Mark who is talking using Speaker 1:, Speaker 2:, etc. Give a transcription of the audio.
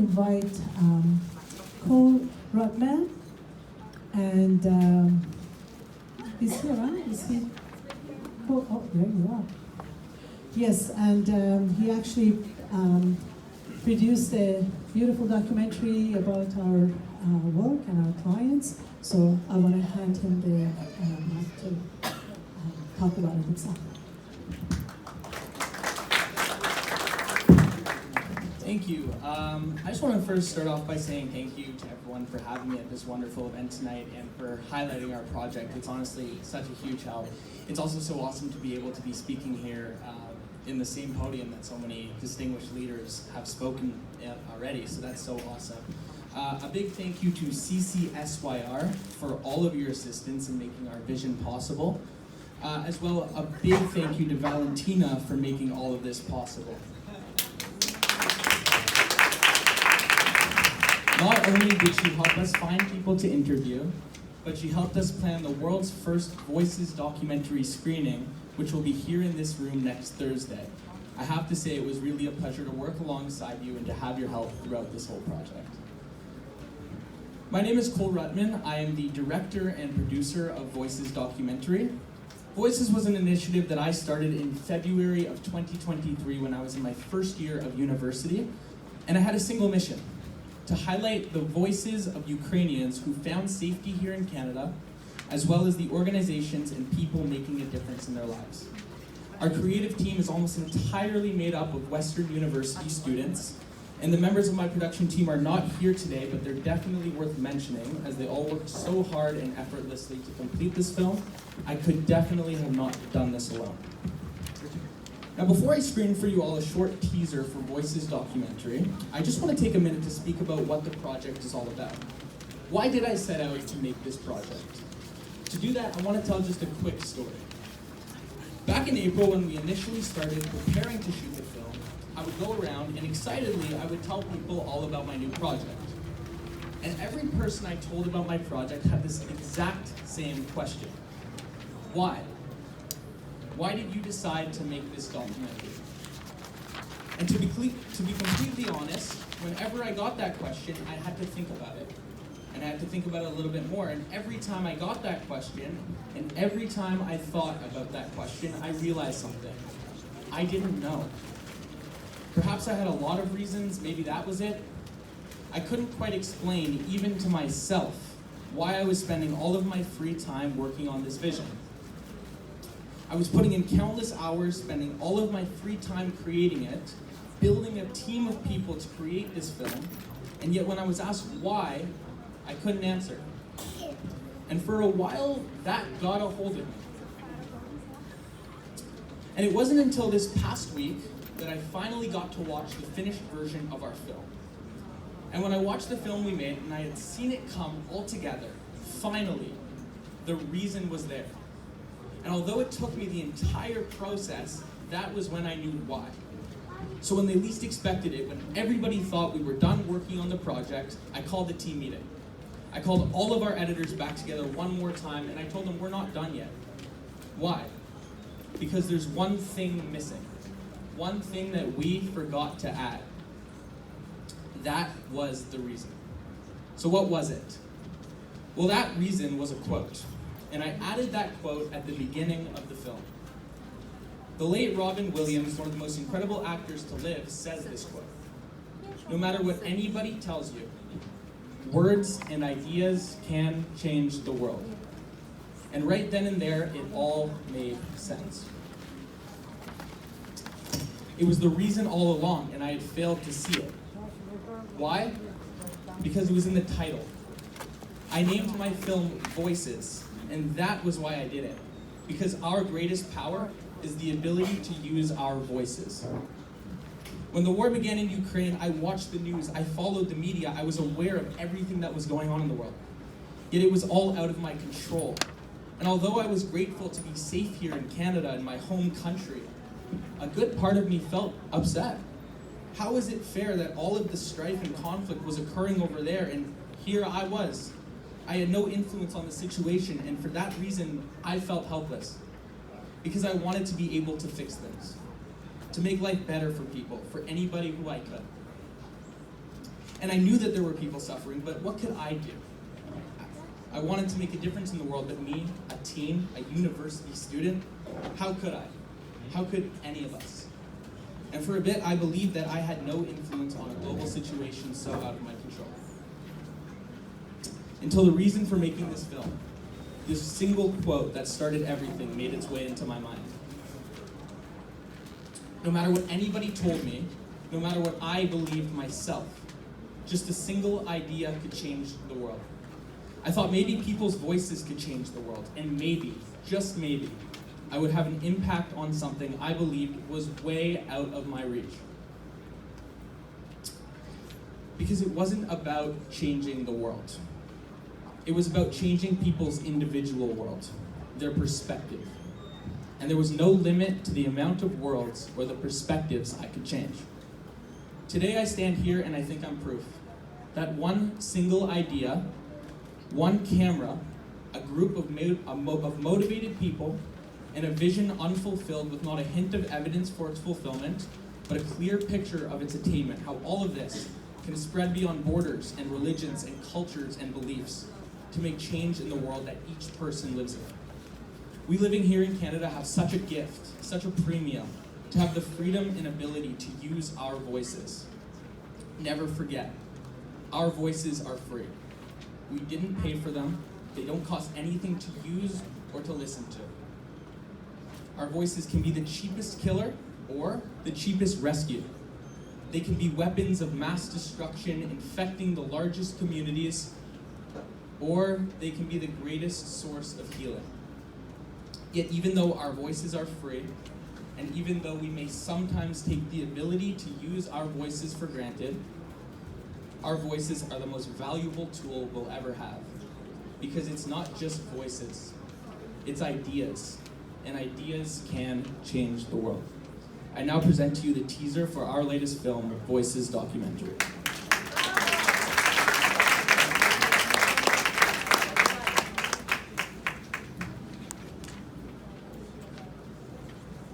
Speaker 1: Invite Rutman, and he's here, huh? Is he? Oh, there you are. Yes, and he actually produced a beautiful documentary about our work and our clients. So I want to hand him the mic to talk about it himself.
Speaker 2: Thank you. I just want to first start off by saying thank you to everyone for having me at this wonderful event tonight and for highlighting our project. It's honestly such a huge help. It's also so awesome to be able to be speaking here in the same podium that so many distinguished leaders have spoken already, so that's so awesome. A big thank you to CCSYR for all of your assistance in making our vision possible, as well a big thank you to Valentina for making all of this possible. Not only did she help us find people to interview, but she helped us plan the world's first Voices documentary screening, which will be here in this room next Thursday. I have to say it was really a pleasure to work alongside you and to have your help throughout this whole project. My name is Cole Rutman. I am the director and producer of Voices documentary. Voices was an initiative that I started in February of 2023 when I was in my first year of university, and I had a single mission: to highlight the voices of Ukrainians who found safety here in Canada, as well as the organizations and people making a difference in their lives. Our creative team is almost entirely made up of Western University students, and the members of my production team are not here today, but they're definitely worth mentioning as they all worked so hard and effortlessly to complete this film. I could definitely have not done this alone. Now, before I screen for you all a short teaser for Voices documentary, I just want to take a minute to speak about what the project is all about. Why did I set out to make this project? To do that, I want to tell just a quick story. Back in April, when we initially started preparing to shoot the film, I would go around and excitedly I would tell people all about my new project. And every person I told about my project had this exact same question. Why? Why did you decide to make this documentary? And to be completely honest, whenever I got that question, I had to think about it. And I had to think about it a little bit more. And every time I got that question, and every time I thought about that question, I realized something. I didn't know. Perhaps I had a lot of reasons, maybe that was it. I couldn't quite explain, even to myself, why I was spending all of my free time working on this vision. I was putting in countless hours, spending all of my free time creating it, building a team of people to create this film, and yet when I was asked why, I couldn't answer. And for a while, that got a hold of me. And it wasn't until this past week that I finally got to watch the finished version of our film. And when I watched the film we made, and I had seen it come all together, finally, the reason was there. And although it took me the entire process, that was when I knew why. So when they least expected it, when everybody thought we were done working on the project, I called a team meeting. I called all of our editors back together one more time, and I told them we're not done yet. Why? Because there's one thing missing. One thing that we forgot to add. That was the reason. So what was it? Well, that reason was a quote. And I added that quote at the beginning of the film. The late Robin Williams, one of the most incredible actors to live, says this quote: "No matter what anybody tells you, words and ideas can change the world." And right then and there, it all made sense. It was the reason all along, and I had failed to see it. Why? Because it was in the title. I named my film Voices, and that was why I did it. Because our greatest power is the ability to use our voices. When the war began in Ukraine, I watched the news, I followed the media, I was aware of everything that was going on in the world. Yet it was all out of my control. And although I was grateful to be safe here in Canada, in my home country, a good part of me felt upset. How is it fair that all of the strife and conflict was occurring over there, and here I was? I had no influence on the situation, and for that reason, I felt helpless. Because I wanted to be able to fix things, to make life better for people, for anybody who I could. And I knew that there were people suffering, but what could I do? I wanted to make a difference in the world, but me, a teen, a university student, how could I? How could any of us? And for a bit, I believed that I had no influence on a global situation so out of my control. Until the reason for making this film, this single quote that started everything, made its way into my mind. No matter what anybody told me, no matter what I believed myself, just a single idea could change the world. I thought maybe people's voices could change the world, and maybe, just maybe, I would have an impact on something I believed was way out of my reach. Because it wasn't about changing the world. It was about changing people's individual world, their perspective. And there was no limit to the amount of worlds or the perspectives I could change. Today I stand here and I think I'm proof that one single idea, one camera, a group of motivated people, and a vision unfulfilled with not a hint of evidence for its fulfillment, but a clear picture of its attainment, how all of this can spread beyond borders and religions and cultures and beliefs to make change in the world that each person lives in. We living here in Canada have such a gift, such a premium, to have the freedom and ability to use our voices. Never forget, our voices are free. We didn't pay for them. They don't cost anything to use or to listen to. Our voices can be the cheapest killer or the cheapest rescue. They can be weapons of mass destruction infecting the largest communities, or they can be the greatest source of healing. Yet even though our voices are free, and even though we may sometimes take the ability to use our voices for granted, our voices are the most valuable tool we'll ever have. Because it's not just voices, it's ideas. And ideas can change the world. I now present to you the teaser for our latest film, Voices documentary.